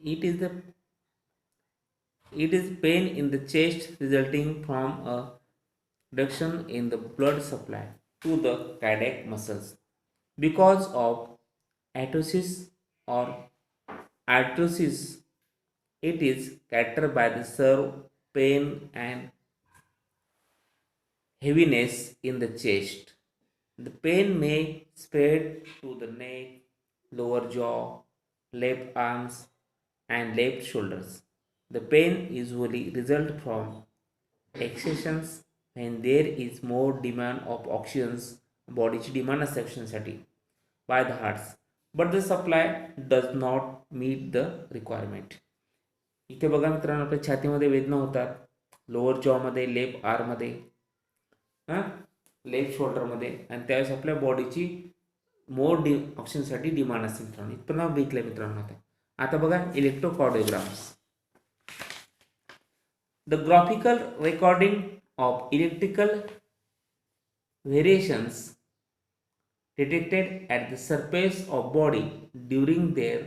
It is the it is pain in the chest resulting from a reduction in the blood supply to the cardiac muscles because of atosis or arthrosis. It is characterized by the severe pain and heaviness in the chest. The pain may spread to the neck, lower jaw, left arms, and left shoulders. The pain usually results from exertions when there is more demand of oxygen bodyची demand असते ऑक्सिजनसाठी by the hearts, but the supply does not meet the requirement. इथे बघा मित्रांनो, आपल्या छातीमध्ये वेदना होतात, lower जॉमध्ये, left आर्ममध्ये, हां, लेफ्ट शोल्डरमध्ये, आणि त्यावेळेस आपल्या बॉडीची ऑक्सिजनसाठी डिमांड असते मित्रांनो. इथं नाव बघितलं मित्रांनो. आता बघा इलेक्ट्रोकार्डिओग्राम्स. The graphical recording of electrical variations detected at the surface of body during their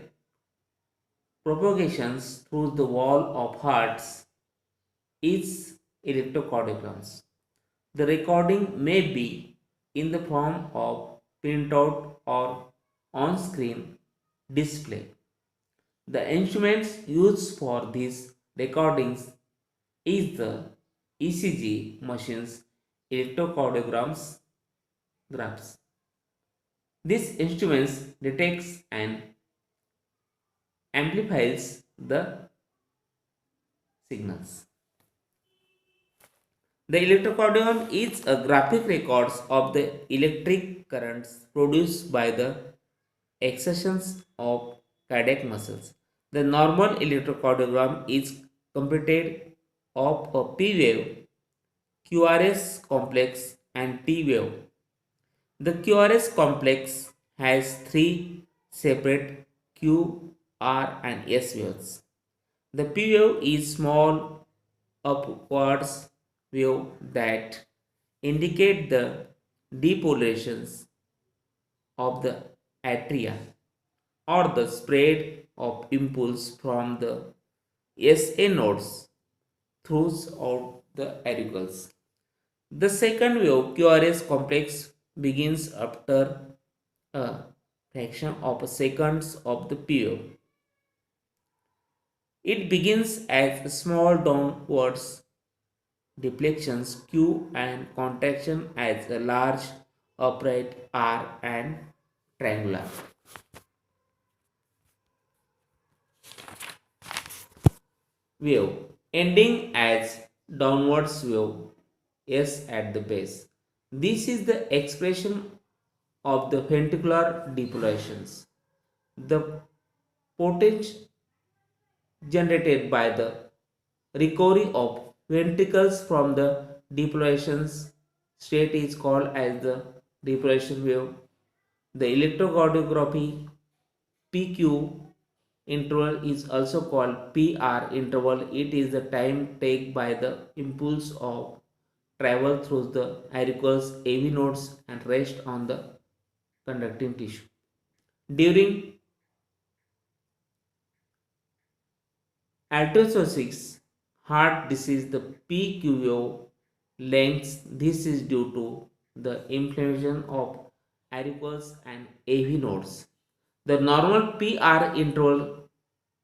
propagations through the wall of hearts is electrocardiograms. The recording may be in the form of printout or on-screen display. The instruments used for these recordings is the ECG machines, electrocardiograms graphs. These instruments detects and amplifies the signals. The electrocardiogram is a graphic records of the electric currents produced by the exertions of cardiac muscles. The normal electrocardiogram is computed of a P wave, QRS complex, and T wave. The QRS complex has three separate Q, R, and S waves. The P wave is small upwards wave that indicate the depolarizations of the atria or the spread of impulse from the SA nodes throughout the auricles. The second wave QRS complex begins after a fraction of a seconds of the P wave. It begins as small downwards deflections Q and contraction as a large upright R and triangular wave, ending as downwards wave S at the base. This is the expression of the ventricular depolarizations. The potential generated by the recovery of ventricles from the depolarization state is called as the depolarization wave. The electrocardiography PQ interval is also called PR interval. It is the time taken by the impulse of travel through the auricles, AV nodes, and rest on the conducting tissue. During arteriosclerosis heart disease, the PQO length, this is due to the inflammation of auricles and AV nodes. The normal PR interval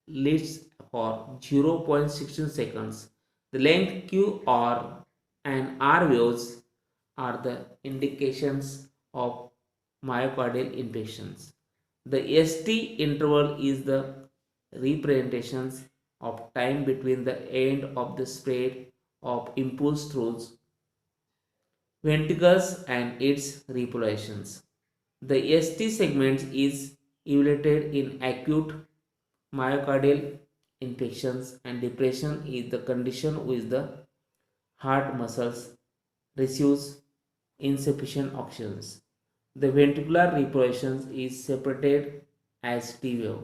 leads for 0.16 seconds. The length QR and R waves are the indications of myocardial infarctions. The ST interval is the representations of time between the end of the spread of impulse through ventricles and its repolations. The ST segment is evaluated in acute myocardial infarctions, and depression is the condition with the heart muscles receives insufficient oxygen. The ventricular repolations is separated as T wave.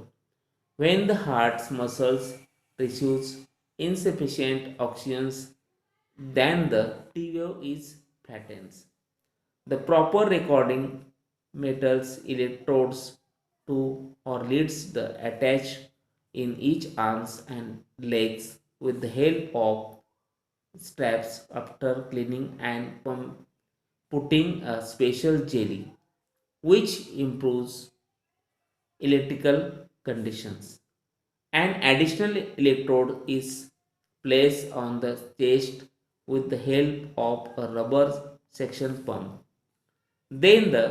When the heart muscles receives insufficient oxygen, then the T wave is flattens. The proper recording metals electrodes to or leads the attached in each arms and legs with the help of straps after cleaning and putting a special jelly which improves electrical conditions. An additional electrode is placed on the chest with the help of a rubber suction pump. Then the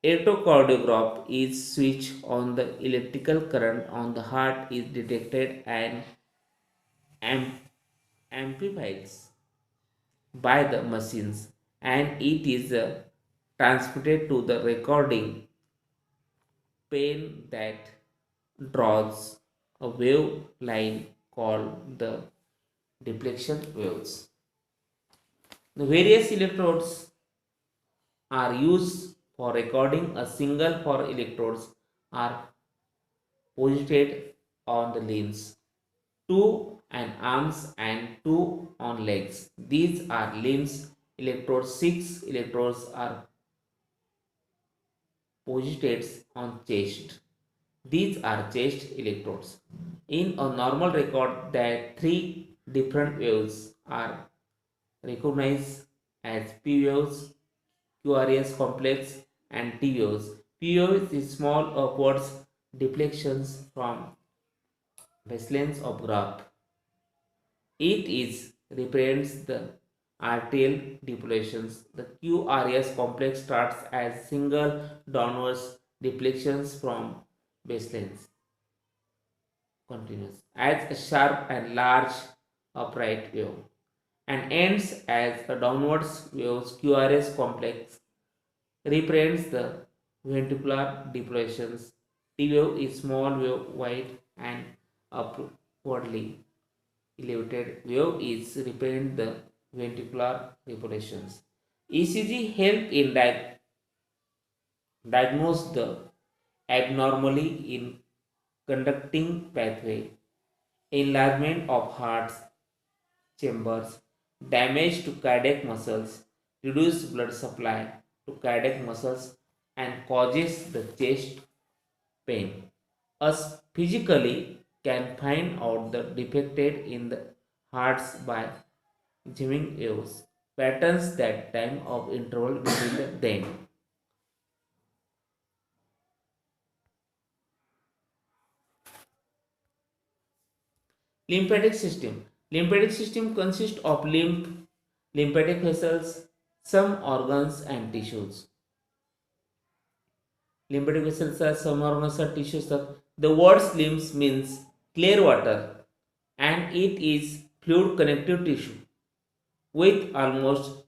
electrocardiograph is switched on, the electrical current on the heart is detected and am- amplified by the machines, and it is transmitted to the recording pen that draws a wave line called the deflection waves. The various electrodes are used for recording. A single for electrodes are posited on the limbs, two on arms and two on legs. These are limbs electrodes. Six electrodes are posited on chest. These are chest electrodes. In a normal record, that three different waves are recognized as P waves, QRS complex, and T waves. P waves is small upwards deflections from baselines of graph. It is represents the arterial deflections. The QRS complex starts as single downwards deflections from baselines, continuous as a sharp and large upright wave, and ends as a downwards waves. QRS complex represents the ventricular depressions. T wave is small wave, wide and upwardly elevated. Wave is represent the ventricular depressions. ECG help in diagnose the abnormally in conducting pathway, enlargement of heart chambers, damage to cardiac muscles, reduced blood supply to cardiac muscles, and causes the chest pain. Us physically can find out the defected in the hearts by jamming waves patterns that time of interval between them. Lymphatic system. Lymphatic system consists of lymphatic vessels, some organs and tissues. Lymphatic vessels are some organs or tissues. The word lymph means clear water, and it is fluid connective tissue with almost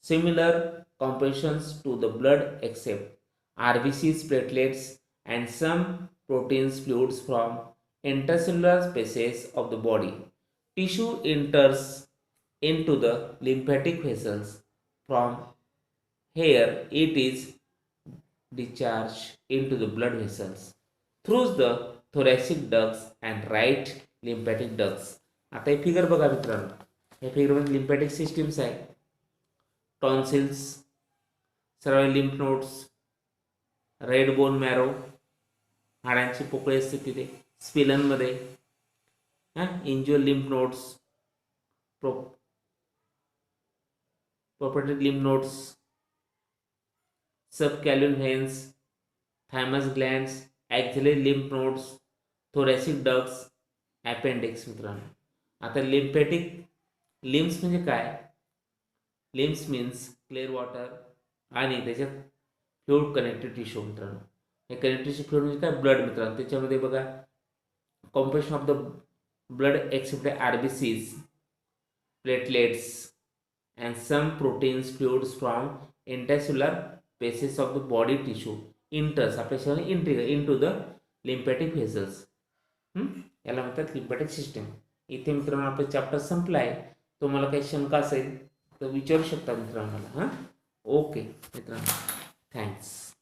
similar compositions to the blood except RBCs, platelets, and some proteins fluids from intercellular spaces of the body. Tissue enters into the lymphatic vessels. From here, it is discharged into the blood vessels through the thoracic ducts and right lymphatic ducts. आता हे figure बघा मित्रांनो, या फिगरमध्ये lymphatic systems आहे, tonsils, सर्व lymph nodes, red bone marrow, हाडांची पोकळी असते तिथे, स्पिलनमध्ये इंज्युअल लिम्फ नोड्स, प्रोपेटेड lymph nodes, subclavian veins, thymus glands, axillary lymph nodes, thoracic ducts, appendix. मित्रांनो, आता लिम्फॅटिक लिम्स म्हणजे काय? लिम्स मीन्स क्लिअर वॉटर आणि त्याच्यात फ्लुइड कनेक्टिव्ह टिश्यू. मित्रांनो, हे कनेक्टिव्ह टिश्यू फ्लुइड म्हणजे काय? ब्लड. मित्रांनो, त्याच्यामध्ये बघा composition of the blood except RBCs, platelets, and some proteins fluids from intercellular spaces of the body tissue enters आपल्या into the lymphatic vessels. याला म्हणतात lymphatic system. इथे मित्रांनो आपला चॅप्टर संपला आहे. तुम्हाला काही शंका असेल तर विचारू शकता मित्रांनो मला. ओके मित्रांनो, थँक्स.